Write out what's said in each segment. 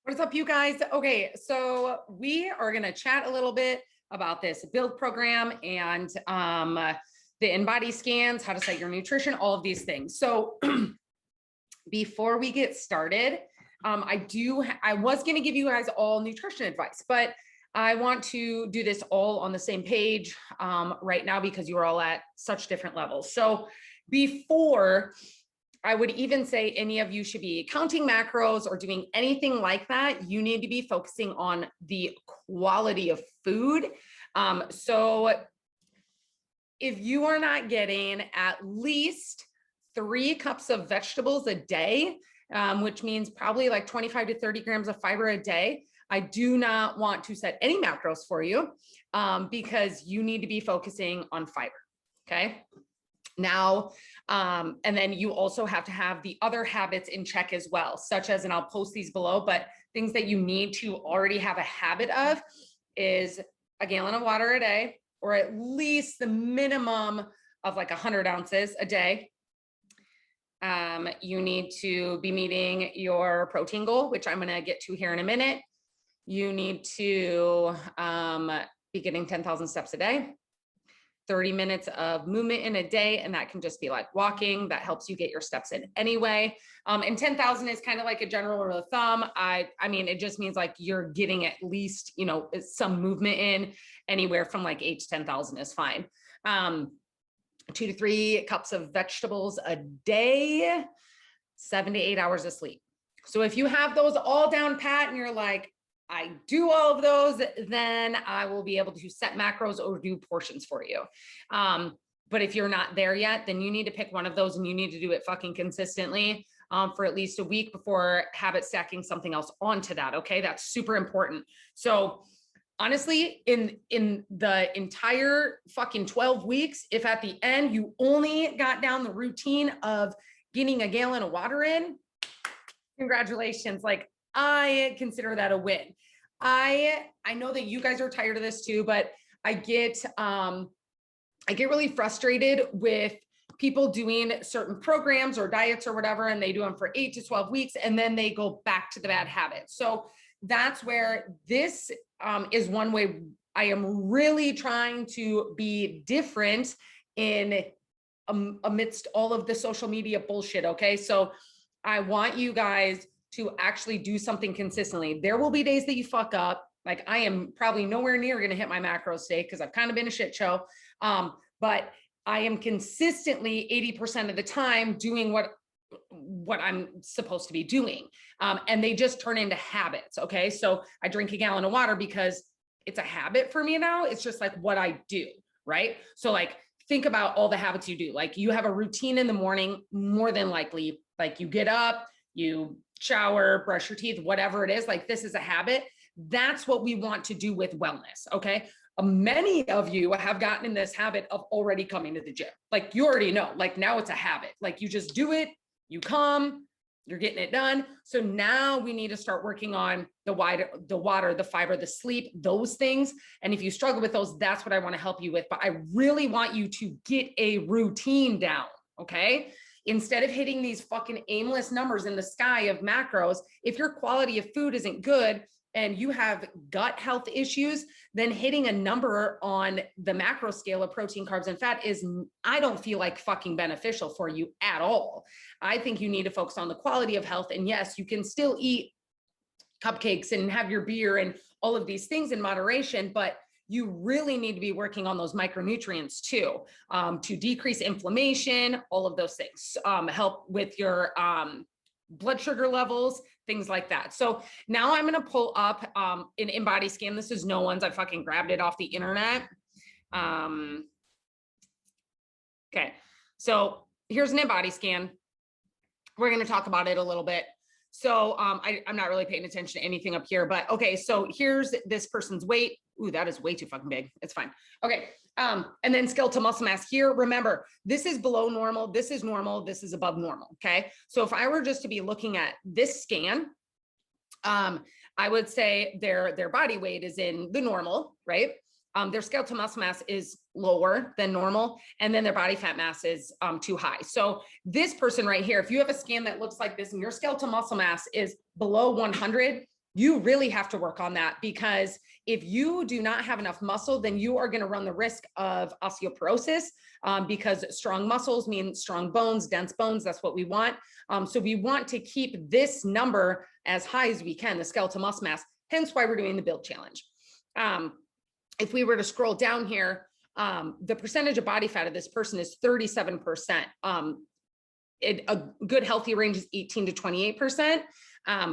What's up, you guys? Okay, so we are going to chat a little bit about this build program and the in-body scans, how to set your nutrition, all of these things. So before we get started, I was going to give you guys all nutrition advice, but I want to do this all on the same page right now because you are all at such different levels. So before I would even say any of you should be counting macros or doing anything like that, you need to be focusing on the quality of food. So if you are not getting at least 3 cups of vegetables a day, which means probably like 25 to 30 grams of fiber a day, I do not want to set any macros for you because you need to be focusing on fiber, okay? Now, and then you also have to have the other habits in check as well, such as, and I'll post these below, but things that you need to already have a habit of is a gallon of water a day, or at least the minimum of like 100 ounces a day. You need to be meeting your protein goal, which I'm going to get to here in a minute. You need to be getting 10,000 steps a day. 30 minutes of movement in a day, and that can just be like walking. That helps you get your steps in anyway. And 10,000 is kind of like a general rule of thumb. I mean, it just means like you're getting at least, you know, some movement in. Anywhere from like 8 to 10,000 is fine. 2 to 3 cups of vegetables a day, 7 to 8 hours of sleep. So if you have those all down pat and you're like, I do all of those, then I will be able to set macros or do portions for you. But if you're not there yet, then you need to pick one of those and you need to do it fucking consistently for at least a week before habit stacking something else onto that. Okay, that's super important. So honestly, in the entire fucking 12 weeks, if at the end you only got down the routine of getting a gallon of water in, congratulations. Like, I consider that a win. I know that you guys are tired of this too, but I get really frustrated with people doing certain programs or diets or whatever, and they do them for 8 to 12 weeks, and then they go back to the bad habits. So that's where this is one way I am really trying to be different in amidst all of the social media bullshit. Okay, so I want you guys to actually do something consistently. There will be days that you fuck up. Like, I am probably nowhere near going to hit my macros today because I've kind of been a shit show. But I am consistently 80% of the time doing what I'm supposed to be doing. And they just turn into habits. Okay. So I drink a gallon of water because it's a habit for me now. It's just like what I do. Right. So like, think about all the habits you do. Like, you have a routine in the morning, more than likely, like you get up, you shower, brush your teeth, whatever it is, like this is a habit. That's what we want to do with wellness. Okay. Many of you have gotten in this habit of already coming to the gym. Like, you already know, like now it's a habit. Like, you just do it, you come, you're getting it done. So now we need to start working on the water, the fiber, the sleep, those things. And if you struggle with those, that's what I want to help you with. But I really want you to get a routine down. Okay. Instead of hitting these fucking aimless numbers in the sky of macros, if your quality of food isn't good and you have gut health issues, then hitting a number on the macro scale of protein, carbs, and fat is, I don't feel like fucking beneficial for you at all. I think you need to focus on the quality of health. And yes, you can still eat cupcakes and have your beer and all of these things in moderation, but you really need to be working on those micronutrients too, to decrease inflammation, all of those things, help with your blood sugar levels, things like that. So now I'm going to pull up an in-body scan. This is no one's. I fucking grabbed it off the internet. Okay. So here's an in-body scan. We're going to talk about it a little bit. So I'm not really paying attention to anything up here, but okay. So here's this person's weight. Ooh, that is way too fucking big. It's fine. Okay. And then skeletal muscle mass here. Remember, this is below normal. This is normal. This is above normal. Okay. So if I were just to be looking at this scan, I would say their body weight is in the normal, right? Their skeletal muscle mass is lower than normal, and then their body fat mass is too high. So this person right here, if you have a scan that looks like this and your skeletal muscle mass is below 100, you really have to work on that, because if you do not have enough muscle, then you are going to run the risk of osteoporosis, because strong muscles mean strong bones, dense bones. That's what we want. So we want to keep this number as high as we can, the skeletal muscle mass, hence why we're doing the build challenge. If we were to scroll down here, the percentage of body fat of this person is 37%. A good healthy range is 18 to 28%.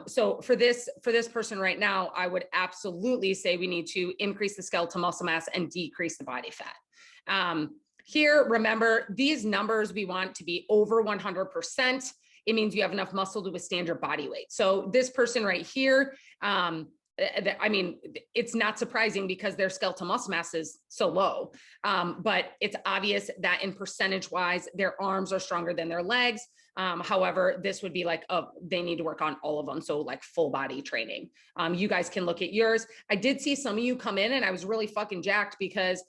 So for this person right now, I would absolutely say we need to increase the skeletal muscle mass and decrease the body fat. Here, remember, these numbers we want to be over 100%. It means you have enough muscle to withstand your body weight. So this person right here, I mean, it's not surprising because their skeletal muscle mass is so low, but it's obvious that in percentage wise, their arms are stronger than their legs. However, this would be like, they need to work on all of them. So like full body training. You guys can look at yours. I did see some of you come in and I was really fucking jacked because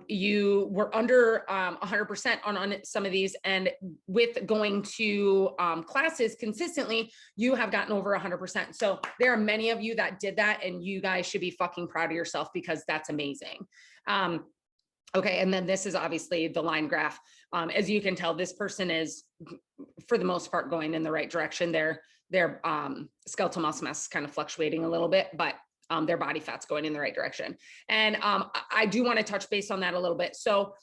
you were under 100% on some of these, and with going to classes consistently, you have gotten over 100%. So there are many of you that did that, and you guys should be fucking proud of yourself because that's amazing. Okay, and then this is obviously the line graph. As you can tell, this person is, for the most part, going in the right direction. Their skeletal muscle mass is kind of fluctuating a little bit, but their body fat's going in the right direction. And I do want to touch base on that a little bit. So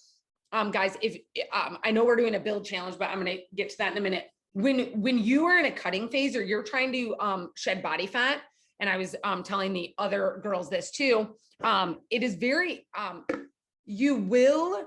guys, if I know we're doing a build challenge, but I'm going to get to that in a minute. When you are in a cutting phase or you're trying to shed body fat, and I was telling the other girls this too, it is very, you will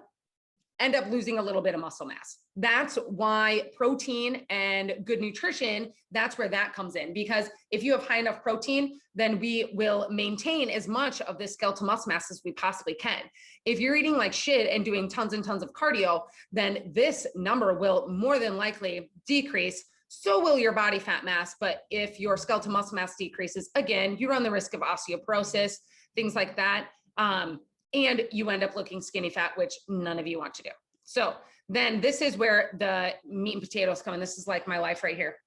end up losing a little bit of muscle mass. That's why protein and good nutrition, that's where that comes in. Because if you have high enough protein, then we will maintain as much of this skeletal muscle mass as we possibly can. If you're eating like shit and doing tons and tons of cardio, then this number will more than likely decrease. So will your body fat mass. But if your skeletal muscle mass decreases, again, you run the risk of osteoporosis, things like that. And you end up looking skinny fat, which none of you want to do. So then this is where the meat and potatoes come in. This is like my life right here.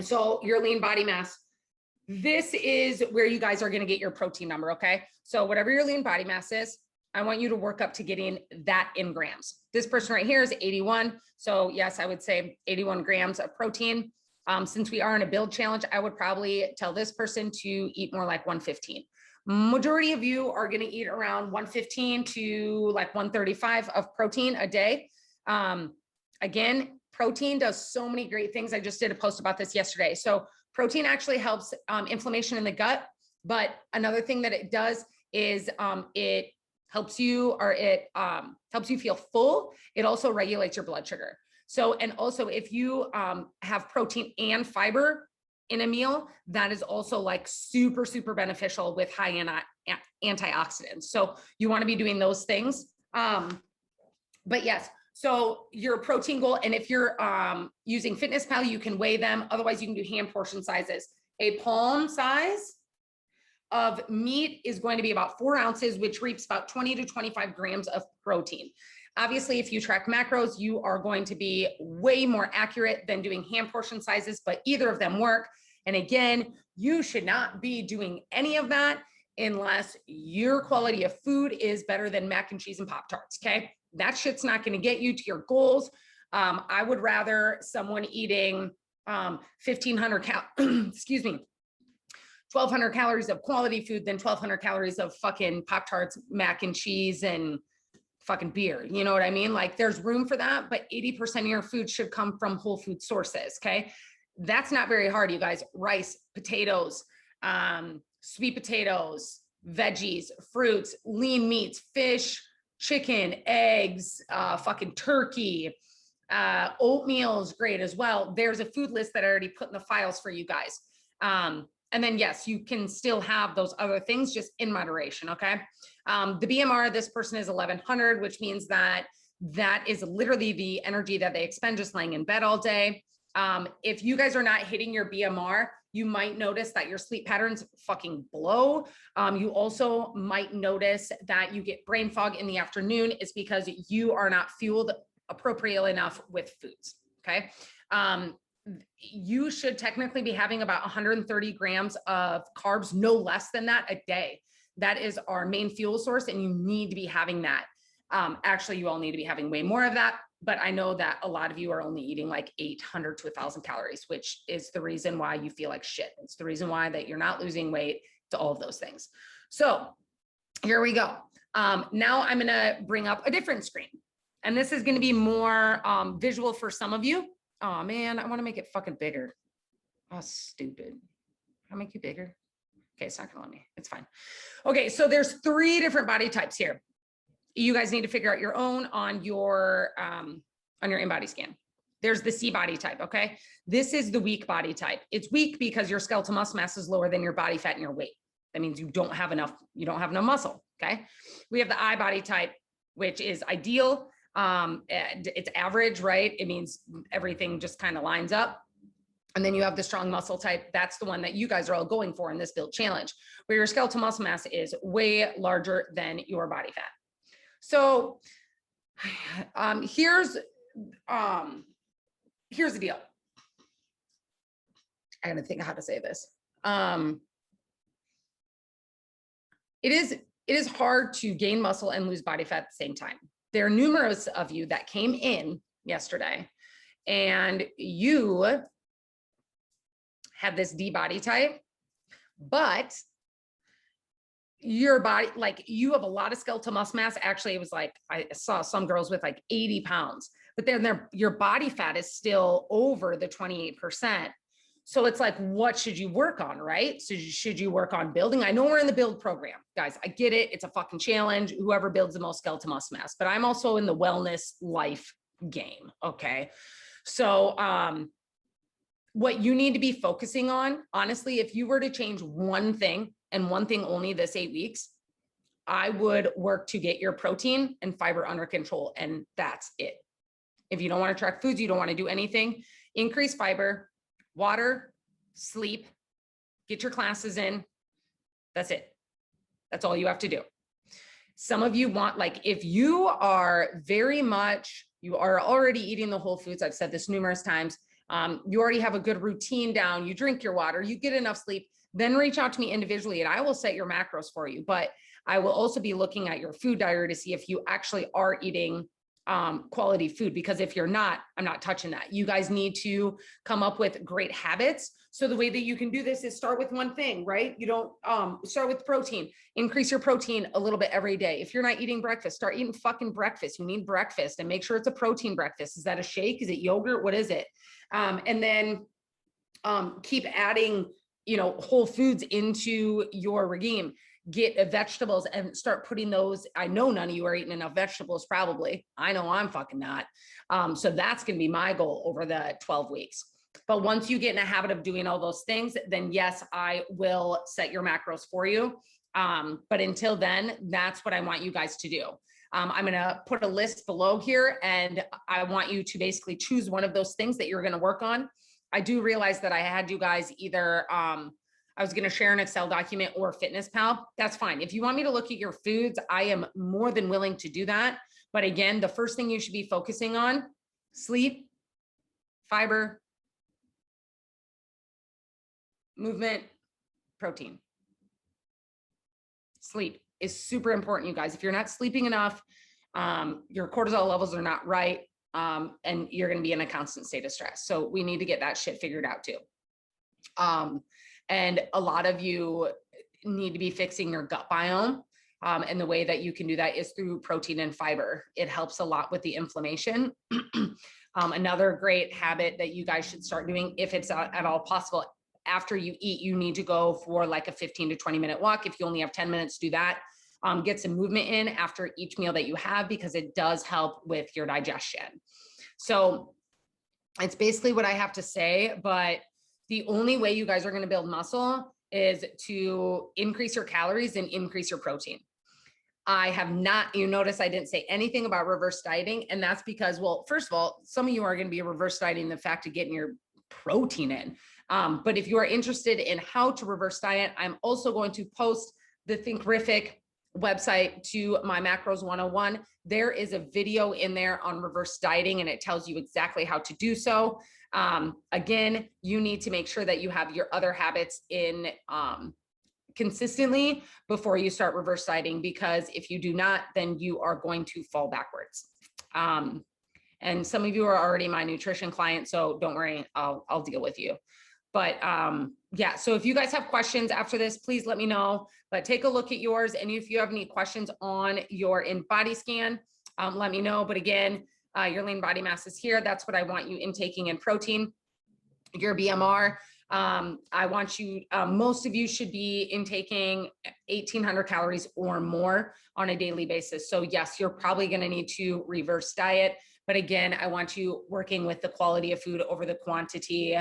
So your lean body mass, this is where you guys are going to get your protein number. Okay. So whatever your lean body mass is, I want you to work up to getting that in grams. This person right here is 81. So yes, I would say 81 grams of protein. Since we are in a build challenge, I would probably tell this person to eat more like 115. Majority of you are going to eat around 115 to like 135 of protein a day. Again, protein does so many great things. I just did a post about this yesterday. So protein actually helps inflammation in the gut. But another thing that it does is it helps you, or it helps you feel full. It also regulates your blood sugar. So, and also if you have protein and fiber in a meal, that is also like super, super beneficial with high antioxidants. So you want to be doing those things. But yes, so your protein goal, and if you're using FitnessPal, you can weigh them. Otherwise, you can do hand portion sizes. A palm size of meat is going to be about 4 ounces, which reaps about 20 to 25 grams of protein. Obviously, if you track macros, you are going to be way more accurate than doing hand portion sizes, but either of them work. And again, you should not be doing any of that unless your quality of food is better than mac and cheese and Pop-Tarts, okay? That shit's not gonna get you to your goals. I would rather someone eating 1,500 excuse me, 1,200 calories of quality food than 1,200 calories of fucking Pop-Tarts, mac and cheese, and fucking beer. You know what I mean? Like there's room for that, but 80% of your food should come from whole food sources. Okay. That's not very hard, you guys. Rice, potatoes, sweet potatoes, veggies, fruits, lean meats, fish, chicken, eggs, fucking turkey, oatmeal is great as well. There's a food list that I already put in the files for you guys. And then yes, you can still have those other things just in moderation. Okay. The BMR, this person is 1100, which means that that is literally the energy that they expend just laying in bed all day. If you guys are not hitting your BMR, you might notice that your sleep patterns fucking blow. You also might notice that you get brain fog in the afternoon. It's because you are not fueled appropriately enough with foods. Okay. you should technically be having about 130 grams of carbs, no less than that a day. That is our main fuel source, and you need to be having that. Actually, you all need to be having way more of that, but I know that a lot of you are only eating like 800 to 1,000 calories, which is the reason why you feel like shit. It's the reason why that you're not losing weight, to all of those things. So here we go. Now I'm going to bring up a different screen, and this is going to be more visual for some of you. Oh man, I want to make it fucking bigger. Oh, stupid. I'll make you bigger. Okay, it's not gonna let me. It's fine. Okay, so there's 3 different body types here. You guys need to figure out your own on your in-body scan. There's the C body type, okay? This is the weak body type. It's weak because your skeletal muscle mass is lower than your body fat and your weight. That means you don't have enough muscle, okay? We have the I body type, which is ideal. It's average, right? It means everything just kind of lines up. And then you have the strong muscle type. That's the one that you guys are all going for in this build challenge, where your skeletal muscle mass is way larger than your body fat. So here's the deal. I gotta think of how to say this. It is hard to gain muscle and lose body fat at the same time. There are numerous of you that came in yesterday and you have this D body type, but your body, like you have a lot of skeletal muscle mass. Actually, it was like, I saw some girls with like 80 pounds, but then your body fat is still over the 28%. So it's like, what should you work on, right? So should you work on building? I know we're in the build program, guys. I get it. It's a fucking challenge. Whoever builds the most skeletal muscle mass, but I'm also in the wellness life game. Okay. So, what you need to be focusing on, honestly, if you were to change one thing and one thing only this 8 weeks, I would work to get your protein and fiber under control. And that's it. If you don't want to track foods, you don't want to do anything, increase fiber, water, sleep, get your classes in. That's it. That's all you have to do. Some of you want, like, if you are you are already eating the whole foods. I've said this numerous times. You already have a good routine down. You drink your water, you get enough sleep, then reach out to me individually and I will set your macros for you. But I will also be looking at your food diary to see if you actually are eating quality food, because if you're not, I'm not touching that. You guys need to come up with great habits. So the way that you can do this is start with one thing, right? You don't start with protein, increase your protein a little bit every day. If you're not eating breakfast, start eating fucking breakfast. You need breakfast, and make sure it's a protein breakfast. Is that a shake? Is it yogurt? What is it? And then keep adding, whole foods into your regime. Get vegetables and start putting those. I know none of you are eating enough vegetables, probably. I know I'm fucking not. So that's going to be my goal over the 12 weeks. But once you get in a habit of doing all those things, then yes, I will set your macros for you. But until then, that's what I want you guys to do. I'm going to put a list below here, and I want you to basically choose one of those things that you're going to work on. I do realize that I had you guys either, I was going to share an Excel document or FitnessPal. That's fine. If you want me to look at your foods, I am more than willing to do that. But again, the first thing you should be focusing on: sleep, fiber, movement, protein. Sleep is super important, you guys. If you're not sleeping enough, your cortisol levels are not right, and you're going to be in a constant state of stress. So we need to get that shit figured out too. And a lot of you need to be fixing your gut biome. And the way that you can do that is through protein and fiber. It helps a lot with the inflammation. Another great habit that you guys should start doing, if it's at all possible, after you eat, you need to go for like a 15 to 20 minute walk. If you only have 10 minutes, do that. Get some movement in after each meal that you have, because it does help with your digestion. So it's basically what I have to say, but the only way you guys are going to build muscle is to increase your calories and increase your protein. I have not, you notice I didn't say anything about reverse dieting. And that's because, well, first of all, some of you are going to be reverse dieting the fact of getting your protein in. But if you are interested in how to reverse diet, I'm also going to post the Thinkific website to my Macros 101. There is a video in there on reverse dieting, and it tells you exactly how to do so. Again, you need to make sure that you have your other habits in consistently before you start reverse dieting, because if you do not, then you are going to fall backwards. And some of you are already my nutrition client, so don't worry, I'll deal with you. But yeah, so if you guys have questions after this, please let me know. But take a look at yours. And if you have any questions on your in-body scan, let me know. But again, your lean body mass is here. That's what I want you intaking in protein. Your BMR, I want you, most of you should be intaking 1,800 calories or more on a daily basis. So yes, you're probably going to need to reverse diet. But again, I want you working with the quality of food over the quantity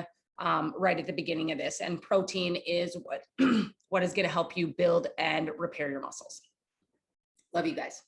right at the beginning of this. And protein is what is going to help you build and repair your muscles. Love you guys.